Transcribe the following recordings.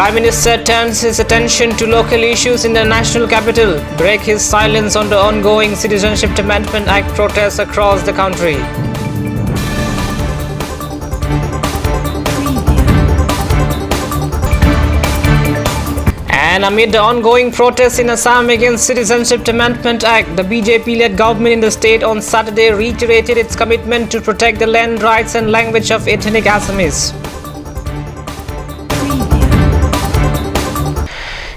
Prime Minister turns his attention to local issues in the national capital, break his silence on the ongoing Citizenship Amendment Act protests across the country. And amid the ongoing protests in Assam against Citizenship Amendment Act, the BJP-led government in the state on Saturday reiterated its commitment to protect the land rights and language of ethnic Assamese.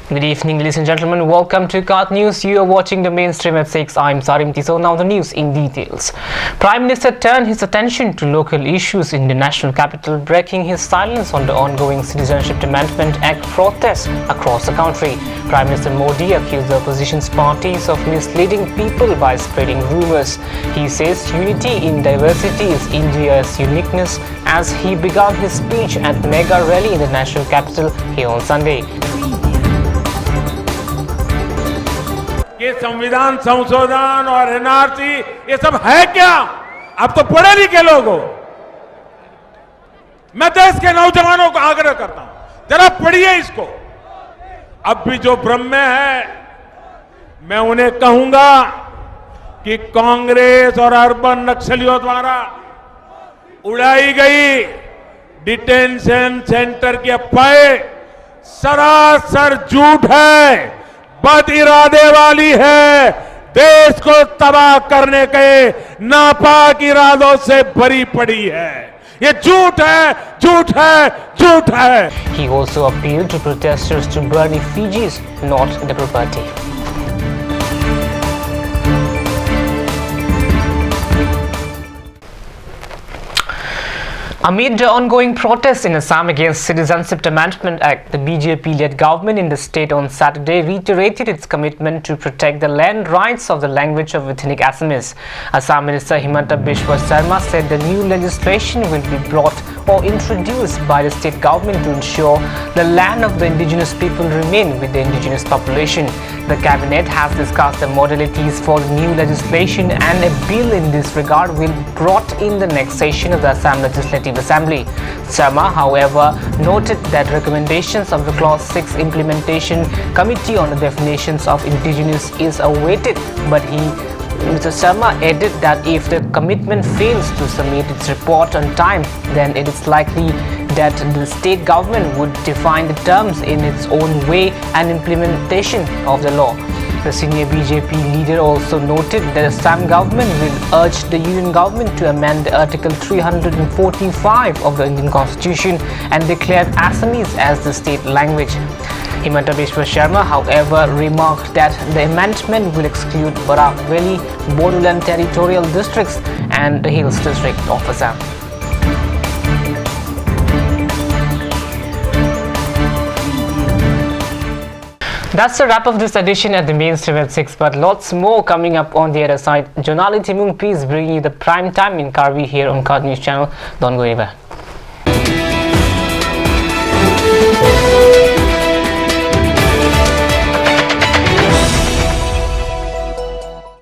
Good evening, ladies and gentlemen. Welcome to Cut News. You are watching the mainstream at 6. I'm Sarim Tiso. Now the news in details. Prime Minister turned his attention to local issues in the national capital, breaking his silence on the ongoing Citizenship Amendment Act protests across the country. Prime Minister Modi accused the opposition parties of misleading people by spreading rumors. He says unity in diversity is India's uniqueness as he began his speech at mega rally in the national capital here on Sunday. ये संविधान संशोधन और NRC ये सब है क्या? आप तो पढ़े लिखे लोग हो। मैं देश के नौजवानों को आग्रह करता हूं, जरा पढ़िए इसको। अब भी जो भ्रम में है, मैं उन्हें कहूंगा कि कांग्रेस और अर्बन नक्सलियों द्वारा उड़ाई गई डिटेंशन सेंटर की अफवाहें सरासर झूठ है, बद इरादे वाली है, देश को तबाह करने के नापाक इरादों से भरी पड़ी है। ये झूठ है, झूठ है, झूठ है। He also appealed to protesters to burn effigies, not the property. Amid the ongoing protests in Assam against Citizenship Amendment Act, the BJP-led government in the state on Saturday reiterated its commitment to protect the land rights of the language of ethnic Assamese. Assam Minister Himanta Biswa Sarma said the new legislation will be brought or introduced by the state government to ensure the land of the indigenous people remain with the indigenous population. The cabinet has discussed the modalities for the new legislation and a bill in this regard will be brought in the next session of the Assam Legislative Assembly. Sarma, however, noted that recommendations of the Clause 6 Implementation Committee on the definitions of indigenous is awaited, but Mr. Sarma added that if the commitment fails to submit its report on time, then it is likely that the state government would define the terms in its own way and implementation of the law. The senior BJP leader also noted that the Assam government will urge the union government to amend Article 345 of the Indian Constitution and declare Assamese as the state language. Himanta Biswa Sarma, however, remarked that the amendment will exclude Barak Valley, Bodoland territorial districts and the Hills district of Assam. That's the wrap of this edition at the mainstream at 6, but lots more coming up on the other side. Jonali Timung, please bring you the prime time in Karvi here on Cut News channel. Don't go anywhere.